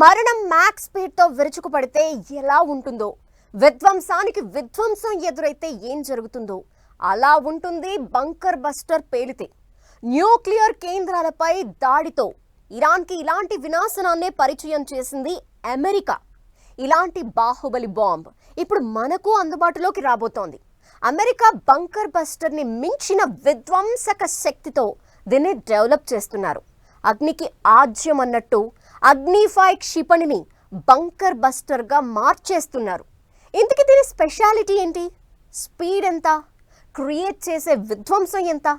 మరణం max speed తో విరుచుకుపడితే ఎలా ఉంటుందో, విధ్వంసానికి విధ్వంసం ఎదురైతే ఏం జరుగుతుందో అలా ఉంటుంది బంకర్ బస్టర్ పేలితే. న్యూక్లియర్ కేంద్రాలపై దాడితో ఇరాన్కి ఇలాంటి వినాశనాన్నే పరిచయం చేసింది అమెరికా. ఇలాంటి బాహుబలి బాంబ్ ఇప్పుడు మనకు అందుబాటులోకి రాబోతోంది. అమెరికా బంకర్ బస్టర్ ని మించిన విధ్వంసక శక్తితో దీన్ని డెవలప్ చేస్తున్నారు. అగ్నికి ఆజ్యం అన్నట్టు అగ్ని-5 క్షిపణిని బంకర్ బస్టర్ గా మార్చేస్తున్నారు. ఇంతకీ దీని స్పెషాలిటీ ఏంటి? స్పీడ్ ఎంత? క్రియేట్ చేసే విధ్వంసం ఎంత?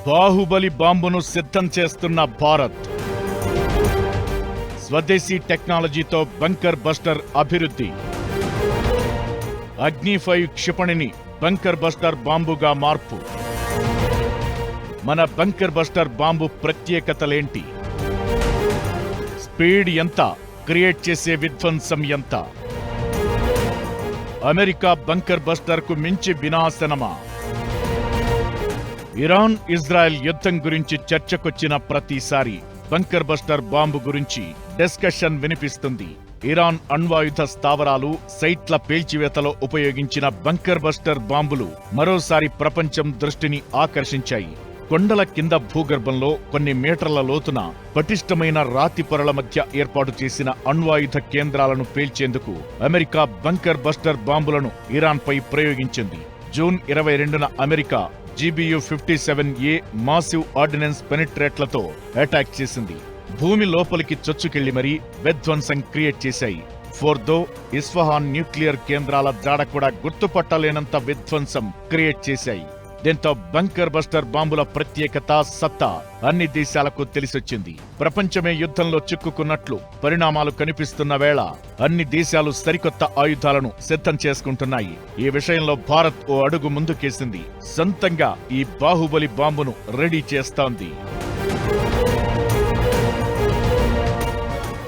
బాహుబలి బాంబును సిద్ధం చేస్తున్న భారత్. స్వదేశీ టెక్నాలజీతో బంకర్ బస్టర్ అభివృద్ధి. అగ్ని-5 క్షిపణిని బంకర్ బస్టర్ బాంబుగా మార్పు. మన బంకర్ బస్టర్ బాంబు ప్రత్యేకతలేంటి? స్పీడ్ ఎంత? క్రియేట్ చేసే విధ్వంసం ఎంత? అమెరికా బంకర్ బస్టర్ కు మించి వినాశనమా? ఇరాన్ ఇజ్రాయెల్ యుద్ధం గురించి చర్చకొచ్చిన ప్రతిసారి బంకర్ బస్టర్ బాంబు గురించి డిస్కషన్ వినిపిస్తుంది. ఇరాన్ అణ్వాయుధ స్థావరాలు, సైట్ల పేల్చివేతలో ఉపయోగించిన బంకర్ బస్టర్ బాంబులు మరోసారి ప్రపంచం దృష్టిని ఆకర్షించాయి. కొండల కింద భూగర్భంలో కొన్ని మీటర్ల లోతున పటిష్టమైన రాతి పొరల మధ్య ఏర్పాటు చేసిన అణ్వాయుధ కేంద్రాలను పేల్చేందుకు అమెరికా బంకర్ బస్టర్ బాంబులను ఇరాన్పై ప్రయోగించింది. జూన్ 22న అమెరికా GBU-57A మాసివ్ ఆర్డినెన్స్ పెనిట్రేట్లతో అటాక్ చేసింది. భూమి లోపలికి చొచ్చుకెళ్లి మరీ విధ్వంసం క్రియేట్ చేశాయి. ఫోర్దో, ఇస్ఫహాన్ న్యూక్లియర్ కేంద్రాల జాడ కూడా గుర్తుపట్టలేనంత విధ్వంసం క్రియేట్ చేశాయి. దీంతో బంకర్ బస్టర్ బాంబుల ప్రత్యేకత, సత్తా అన్ని దేశాలకు తెలిసొచ్చింది. ప్రపంచమే యుద్ధంలో చిక్కుకున్నట్లు పరిణామాలు కనిపిస్తున్న వేళ అన్ని దేశాలు సరికొత్త ఆయుధాలను సిద్ధం చేసుకుంటున్నాయి. ఈ విషయంలో భారత్ ఓ అడుగు ముందుకేసింది. సొంతంగా ఈ బాహుబలి బాంబును రెడీ చేస్తోంది.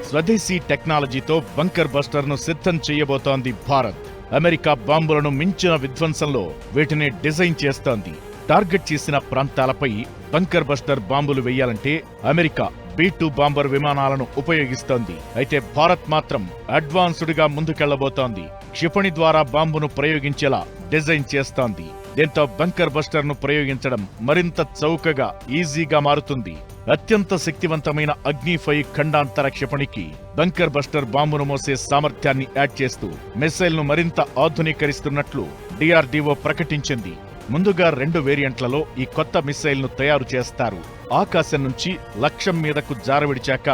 స్వదేశీ టెక్నాలజీతో బంకర్ బస్టర్ ను సిద్ధం చేయబోతోంది భారత్. అమెరికా బాంబులను మించిన విధ్వంసంలో వీటిని డిజైన్ చేస్తోంది. టార్గెట్ చేసిన ప్రాంతాలపై బంకర్ బస్టర్ బాంబులు వేయాలంటే అమెరికా B-2 బాంబర్ విమానాలను ఉపయోగిస్తోంది. అయితే భారత్ మాత్రం అడ్వాన్స్డ్ గా ముందుకెళ్లబోతోంది. క్షిపణి ద్వారా బాంబును ప్రయోగించేలా డిజైన్ చేస్తోంది. దీంతో బంకర్ బస్టర్ ను ప్రయోగించడం మరింత చౌకగా, ఈజీగా మారుతుంది. అత్యంత శక్తివంతమైన అగ్ని-5 ఖండాంతర క్షిపణికి బంకర్ బస్టర్ బాంబును మోసే సామర్థ్యాన్ని యాడ్ చేస్తూ మిసైల్ ను మరింత ఆధునీకరిస్తున్నట్లు DRDO ప్రకటించింది. ముందుగా 2 వేరియంట్లలో ఈ కొత్త మిసైల్ ను తయారు చేస్తారు. ఆకాశం నుంచి లక్ష్యం మీదకు జారవిడిచాక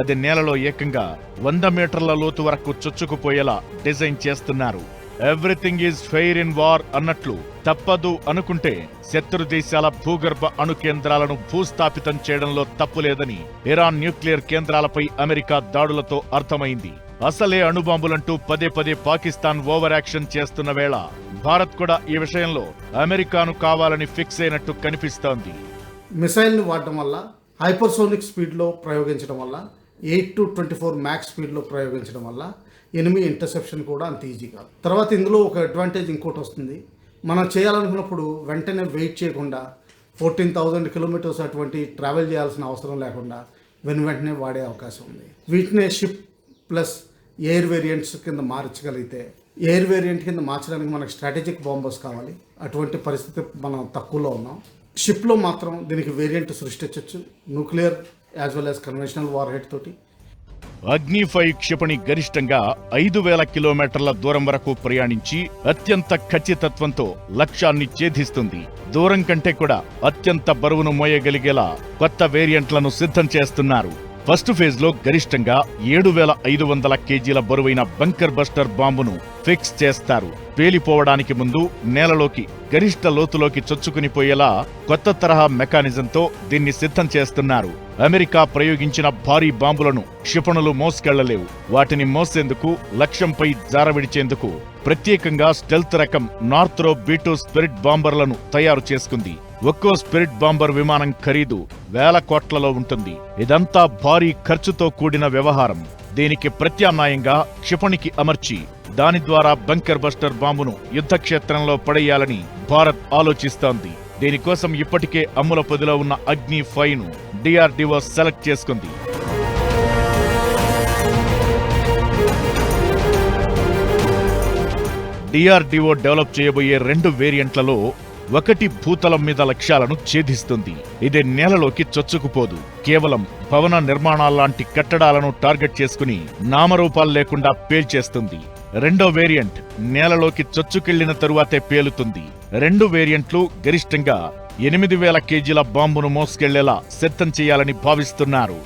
అది నేలలో ఏకంగా 100 మీటర్ల లోతు వరకు చొచ్చుకుపోయేలా డిజైన్ చేస్తున్నారు. Everything is fair in war అన్నట్లు తప్పదు అనుకుంటే శత్రు దేశాల భూగర్భ అణు కేంద్రాలను భూస్థాపితం చేయడంలో తప్పులేదని ఇరాన్ న్యూక్లియర్ కేంద్రాలపై అమెరికా దాడులతో అర్థమైంది. అసలే అణుబాంబులంటూ పదే పదే పాకిస్తాన్ ఓవర్ యాక్షన్ చేస్తున్న వేళ భారత్ కూడా ఈ విషయంలో అమెరికాను కావాలని ఫిక్స్ అయినట్టు కనిపిస్తోంది. మిసైల్ని వాడటం వల్ల, హైపర్సోనిక్ స్పీడ్లో ప్రయోగించడం వల్ల, 8 to 24 మ్యాక్స్ స్పీడ్లో ప్రయోగించడం వల్ల ఎనిమీ ఇంటర్సెప్షన్ కూడా అంత ఈజీ కాదు. తర్వాత ఇందులో ఒక అడ్వాంటేజ్ ఇంకోటి వస్తుంది. మనం చేయాలనుకున్నప్పుడు వెంటనే వెయిట్ చేయకుండా 14,000 కిలోమీటర్స్ అటువంటి ట్రావెల్ చేయాల్సిన అవసరం లేకుండా వెంటనే వాడే అవకాశం ఉంది. వీటినే షిప్ ప్లస్ ఎయిర్ వేరియంట్స్ కింద మార్చగలిగితే, ఎయిర్ వేరియంట్ కింద మార్చడానికి మనకు స్ట్రాటజిక్ బాంబర్స్ కావాలి. అటువంటి పరిస్థితి మనం తక్కువలో ఉన్నాం. షిప్లో మాత్రం దీనికి వేరియంట్ సృష్టించవచ్చు, nuclear as well as conventional war head తోటి. అగ్ని-5 క్షిపణి గరిష్టంగా 5,000 కిలోమీటర్ల దూరం వరకు ప్రయాణించి అత్యంత ఖచ్చితత్వంతో లక్ష్యాన్ని ఛేదిస్తుంది. దూరం కంటే కూడా అత్యంత బరువును మోయగలిగేలా కొత్త వేరియంట్లను సిద్ధం చేస్తున్నారు. ఫస్ట్ ఫేజ్ లో గరిష్టంగా 7,500 కేజీల బరువైన బంకర్ బస్టర్ బాంబును ఫిక్స్ చేస్తారు. పేలిపోవడానికి ముందు నేలలోకి గరిష్ట లోతులోకి చొచ్చుకునిపోయేలా కొత్త తరహా మెకానిజంతో దీన్ని సిద్ధం చేస్తున్నారు. అమెరికా ప్రయోగించిన భారీ బాంబులను క్షిపణులు మోసుకెళ్లలేవు. వాటిని మోసేందుకు, లక్ష్యంపై జారవిడిచేందుకు ప్రత్యేకంగా స్టెల్త్ రకం నార్త్రో B-2 స్పిరిట్ బాంబర్లను తయారు చేసుకుంది. ఒక్కో స్పిరిట్ బాంబర్ విమానం ఖరీదు 1,000 కోట్లలో ఉంటుంది. ఇదంతా భారీ ఖర్చుతో కూడిన వ్యవహారం. దీనికి ప్రత్యామ్నాయంగా క్షిపణికి అమర్చి దాని ద్వారా బంకర్ బస్టర్ బాంబును యుద్ధక్షేత్రంలో పడేయాలని భారత్ ఆలోచిస్తోంది. దీనికోసం ఇప్పటికే అమ్ముల పొదిలో ఉన్న అగ్ని 5ను DRDO సెలెక్ట్ చేసుకుంది. DRDO డెవలప్ చేయబోయే 2 వేరియంట్లలో ఒకటి భూతలం మీద లక్ష్యాలను ఛేదిస్తుంది. ఇది నేలలోకి చొచ్చుకుపోదు. కేవలం భవన నిర్మాణాల్లాంటి కట్టడాలను టార్గెట్ చేసుకుని నామరూపాలు లేకుండా పేల్చేస్తుంది. రెండో వేరియంట్ నేలలోకి చొచ్చుకెళ్లిన తరువాతే పేలుతుంది. 2 వేరియంట్లు గరిష్టంగా 8,000 కేజీల బాంబును మోసుకెళ్లేలా సిద్ధం చేయాలని భావిస్తున్నారు.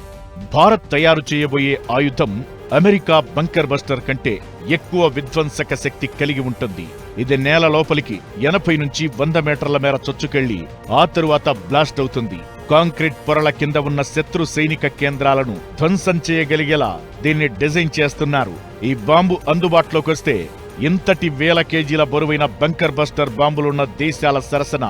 భారత్ తయారు చేయబోయే ఆయుధం అమెరికా బంకర్ బస్టర్ కంటే ఎక్కువ విధ్వంసక శక్తి కలిగి ఉంటుంది. ఇది నేల లోపలికి 80 నుంచి 100 మీటర్ల మేర చొచ్చుకెళ్లి ఆ తరువాత బ్లాస్ట్ అవుతుంది. కాంక్రీట్ పొరల కింద ఉన్న శత్రు సైనిక కేంద్రాలను ధ్వంసం చేయగలిగేలా దీన్ని డిజైన్ చేస్తున్నారు. ఈ బాంబు అందుబాటులోకొస్తే ఇంతటి 1000 కేజీల బరువైన బంకర్ బస్టర్ బాంబులున్న దేశాల సరసన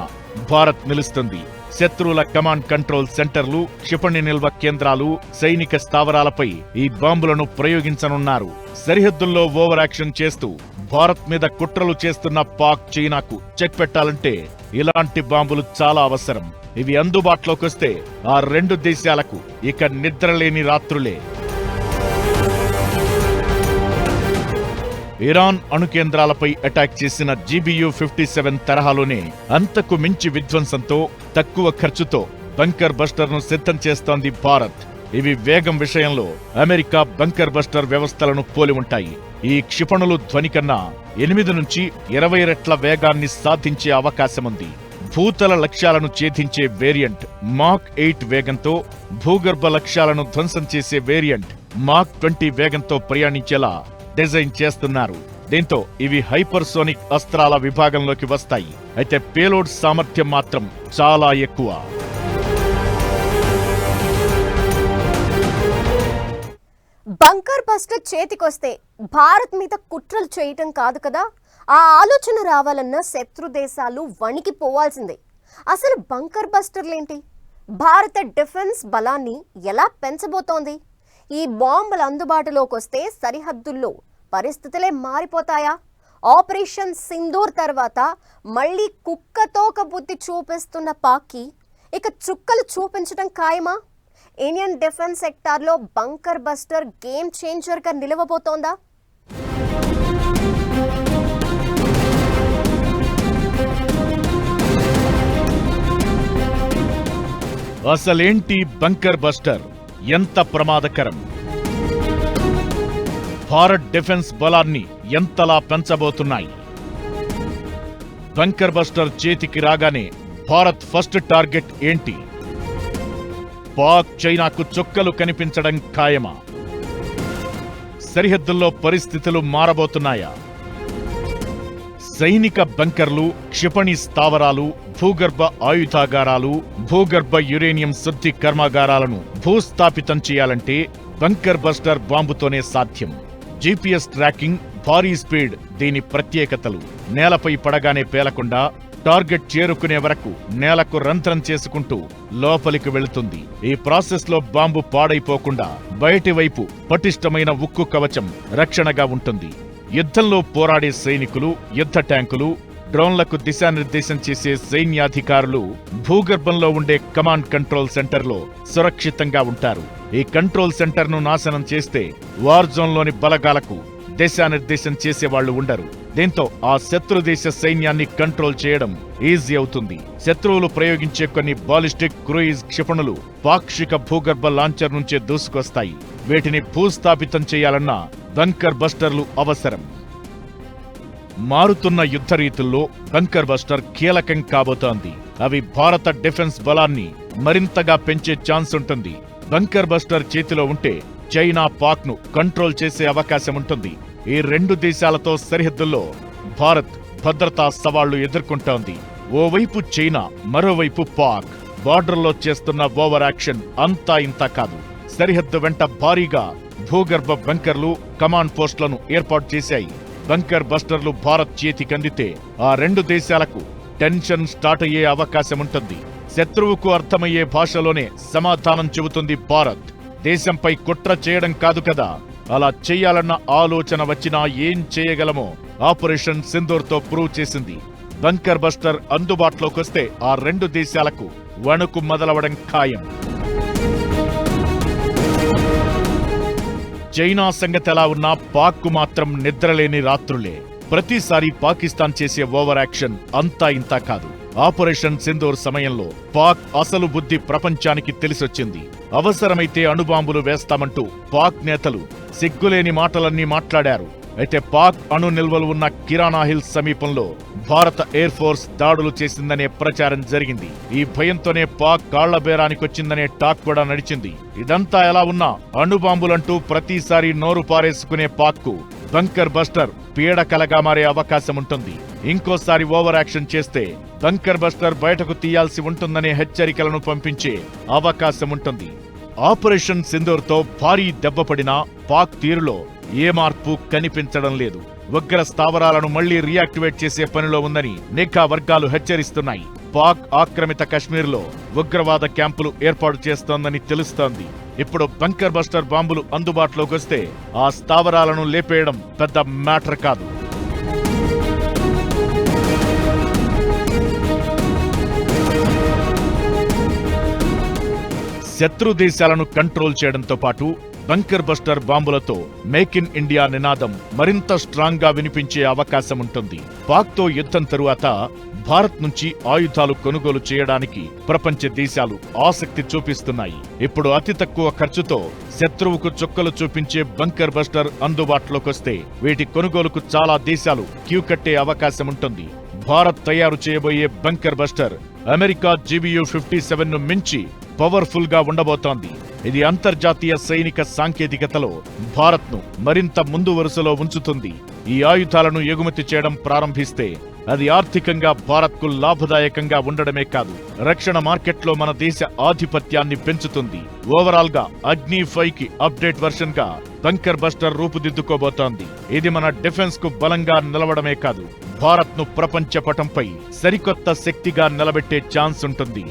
భారత్ నిలుస్తుంది. శత్రువుల కమాండ్ కంట్రోల్ సెంటర్లు, క్షిపణి నిల్వ కేంద్రాలు, సైనిక స్థావరాలపై ఈ బాంబులను ప్రయోగించనున్నారు. సరిహద్దుల్లో ఓవర్ యాక్షన్ చేస్తూ భారత్ మీద కుట్రలు చేస్తున్న పాక్, చైనాకు చెక్ పెట్టాలంటే ఇలాంటి బాంబులు చాలా అవసరం. ఇవి అందుబాటులోకొస్తే ఆ 2 దేశాలకు ఇక నిద్రలేని రాత్రులే. ఇరాన్ అణు కేంద్రాలపై అటాక్ చేసిన GBU-57 తరహాలోనే అంతకు మించి విధ్వంసంతో తక్కువ ఖర్చుతో బంకర్ బస్టర్ను సిద్ధం చేస్తోంది భారత్. ఇవి వేగం విషయంలో అమెరికా బంకర్ బస్టర్ వ్యవస్థలను పోలి ఉంటాయి. ఈ క్షిపణులు ధ్వని కన్నా 8 నుంచి 20 రెట్ల వేగాన్ని సాధించే అవకాశముంది. భూతల లక్ష్యాలను ఛేదించే వేరియంట్ మాక్ 8 వేగంతో, భూగర్భ లక్ష్యాలను ధ్వంసం చేసే వేరియంట్ మాక్ 20 వేగంతో ప్రయాణించేలా డిజైన్ చేస్తున్నారు. దీంతో ఇవి హైపర్సోనిక్ అస్త్రాల విభాగంలోకి వస్తాయి. అయితే పేలోడ్ సామర్థ్యం మాత్రం చాలా ఎక్కువ. బంకర్ బస్టర్ చేతికొస్తే భారత్ మీద కుట్రలు చేయటం కాదు కదా, ఆ ఆలోచన రావాలన్న శత్రు దేశాలు వణికిపోవాల్సిందే. అసలు బంకర్ బస్టర్లేంటి? భారత డిఫెన్స్ బలాన్ని ఎలా పెంచబోతోంది? ఈ బాంబులు అందుబాటులోకి వస్తే సరిహద్దుల్లో పరిస్థితులే మారిపోతాయా? ఆపరేషన్ సింధూర్ తర్వాత మళ్లీ కుక్కతోక బుద్ధి చూపిస్తున్న పాక్కి ఇక చుక్కలు చూపించడం ఖాయమా? ఇండియన్ డిఫెన్స్ సెక్టార్లో బంకర్ బస్టర్ గేమ్ చేంజర్గా నిలవబోతోందా? అసలేంటి బంకర్ బస్టర్? ఎంత ప్రమాదకరం? భారత్ డిఫెన్స్ బలాన్ని ఎంతలా పెంచబోతున్నాయి? బంకర్ బస్టర్ చేతికి రాగానే భారత్ ఫస్ట్ టార్గెట్ ఏంటి? పాక్, చైనాకు చుక్కలు కనిపించడం ఖాయమా? సరిహద్దుల్లో పరిస్థితులు మారబోతున్నాయా? సైనిక బంకర్లు, క్షిపణి స్థావరాలు, భూగర్భ ఆయుధాగారాలు, భూగర్భ యురేనియం శుద్ధి కర్మాగారాలను భూస్థాపితం చేయాలంటే బంకర్ బస్టర్ బాంబుతోనే సాధ్యం. GPS ట్రాకింగ్, భారీ స్పీడ్ దీని ప్రత్యేకతలు. నేలపై పడగానే పేలకుండా టార్గెట్ చేరుకునే వరకు నేలకు రంధ్రం చేసుకుంటూ లోపలికి వెళుతుంది. ఈ ప్రాసెస్ లో బాంబు పాడైపోకుండా బయటి వైపు పటిష్టమైన ఉక్కు కవచం రక్షణగా ఉంటుంది. యుద్ధంలో పోరాడే సైనికులు, యుద్ధ ట్యాంకులు, డ్రోన్లకు దిశానిర్దేశం చేసే సైన్యాధికారులు భూగర్భంలో ఉండే కమాండ్ కంట్రోల్ సెంటర్లో సురక్షితంగా ఉంటారు. ఈ కంట్రోల్ సెంటర్ను నాశనం చేస్తే వార్ జోన్లోని బలగాలకు దిశానిర్దేశం చేసేవాళ్లు ఉండరు. దీంతో ఆ శత్రు దేశ సైన్యాన్ని కంట్రోల్ చేయడం ఈజీ అవుతుంది. శత్రువులు ప్రయోగించే కొన్ని బాలిస్టిక్, క్రూయిజ్ క్షిపణులు పాక్షిక భూగర్భ లాంచర్ నుంచే దూసుకొస్తాయి. వీటిని భూస్థాపితం చేయాలన్నా బంకర్ బస్టర్లు అవసరం. మారుతున్న యుద్ధ రీతుల్లో బంకర్ బస్టర్ కీలకం కాబోతోంది. అవి భారత డిఫెన్స్ బలాన్ని మరింతగా పెంచే ఛాన్స్ ఉంటుంది. బంకర్ బస్టర్ చేతిలో ఉంటే చైనా, పాక్ను కంట్రోల్ చేసే అవకాశం ఉంటుంది. ఈ 2 దేశాలతో సరిహద్దుల్లో భారత్ భద్రతా సవాళ్లు ఎదుర్కొంటోంది. ఓవైపు చైనా, మరోవైపు పాక్. బార్డర్లో చేస్తున్న ఓవర్ యాక్షన్ అంతా ఇంతా కాదు. సరిహద్దు వెంట భారీగా భూగర్భ బంకర్లు, కమాండ్ పోస్టులను ఏర్పాటు చేశాయి. బంకర్ బస్టర్లు భారత్ చేతికందితే ఆ 2 దేశాలకు టెన్షన్ స్టార్ట్ అయ్యే అవకాశముంటుంది. శత్రువుకు అర్థమయ్యే భాషలోనే సమాధానం చెబుతుంది భారత్. దేశంపై కుట్ర చేయడం కాదు కదా, అలా చెయ్యాలన్న ఆలోచన వచ్చినా ఏం చేయగలమో ఆపరేషన్ సింధూర్తో ప్రూవ్ చేసింది. బంకర్ బస్టర్ అందుబాటులోకొస్తే ఆ రెండు దేశాలకు వణుకు మొదలవడం ఖాయం. చైనా సంగతి ఎలా ఉన్నా పాక్కు మాత్రం నిద్రలేని రాత్రులే. ప్రతిసారి పాకిస్తాన్ చేసే ఓవర్ యాక్షన్ అంతా ఇంతా కాదు. ఆపరేషన్ సింధూర్ సమయంలో పాక్ అసలు బుద్ధి ప్రపంచానికి తెలిసొచ్చింది. అవసరమైతే అణుబాంబులు వేస్తామంటూ పాక్ నేతలు సిగ్గులేని మాటలన్నీ మాట్లాడారు. అయితే పాక్ అణు నిల్వలు ఉన్న కిరాణా హిల్స్ సమీపంలో భారత ఎయిర్ ఫోర్స్ దాడులు చేసిందనే ప్రచారం జరిగింది. ఈ భయంతోనే పాక్ కాళ్ల బేరానికొచ్చిందనే టాక్ కూడా నడిచింది. ఇదంతా ఎలా ఉన్నా అణుబాంబులంటూ ప్రతిసారి నోరు పారేసుకునే పాక్కు బంకర్ బస్టర్ పీడకలగా మారే అవకాశం ఉంటుంది. ఇంకోసారి ఓవర్ యాక్షన్ చేస్తే బంకర్ బస్టర్ బయటకు తీయాల్సి ఉంటుందనే హెచ్చరికలను పంపించే అవకాశం ఉంటుంది. ఆపరేషన్ సింధూర్తో భారీ దెబ్బపడినా పాక్ తీరులో ఏ మార్పు కనిపించడం లేదు. ఉగ్ర స్థావరాలను మళ్లీ రియాక్టివేట్ చేసే పనిలో ఉందని నిఘా వర్గాలు హెచ్చరిస్తున్నాయి. పాక్ ఆక్రమిత కశ్మీర్లో ఉగ్రవాద క్యాంపులు ఏర్పాటు చేస్తోందని తెలుస్తోంది. ఇప్పుడు బంకర్ బస్టర్ బాంబులు అందుబాటులోకి వస్తే ఆ స్థావరాలను లేపేయడం పెద్ద మ్యాటర్ కాదు. శత్రు దేశాలను కంట్రోల్ చేయడంతో పాటు బంకర్ బస్టర్ బాంబులతో మేక్ ఇన్ ఇండియా నినాదం మరింత స్ట్రాంగ్ గా వినిపించే అవకాశం ఉంటుంది. పాక్తో యుద్ధం తరువాత భారత్ నుంచి ఆయుధాలు కొనుగోలు చేయడానికి ప్రపంచ దేశాలు ఆసక్తి చూపిస్తున్నాయి. ఇప్పుడు అతి తక్కువ ఖర్చుతో శత్రువుకు చుక్కలు చూపించే బంకర్ బస్టర్ అందుబాటులోకొస్తే వీటి కొనుగోలుకు చాలా దేశాలు క్యూ కట్టే అవకాశం ఉంటుంది. భారత్ తయారు చేయబోయే బంకర్ బస్టర్ అమెరికా GBU-57 ను మించి పవర్ఫుల్ గా ఉండబోతోంది. ఇది అంతర్జాతీయ సైనిక సాంకేతికతలో భారత్ ను మరింత ముందు వరుసలో ఉంచుతుంది. ఈ ఆయుధాలను ఎగుమతి చేయడం ప్రారంభిస్తే అది ఆర్థికంగా భారత్కు లాభదాయకంగా ఉండడమే కాదు, రక్షణ మార్కెట్లో మన దేశ ఆధిపత్యాన్ని పెంచుతుంది. ఓవరాల్ గా అగ్ని 5 కి అప్డేట్ వర్షన్ గా బంకర్ బస్టర్ రూపుదిద్దుకోబోతోంది. ఇది మన డిఫెన్స్ కు బలంగా నిలవడమే కాదు, భారత్ ను ప్రపంచ పటంపై సరికొత్త శక్తిగా నిలబెట్టే ఛాన్స్ ఉంటుంది.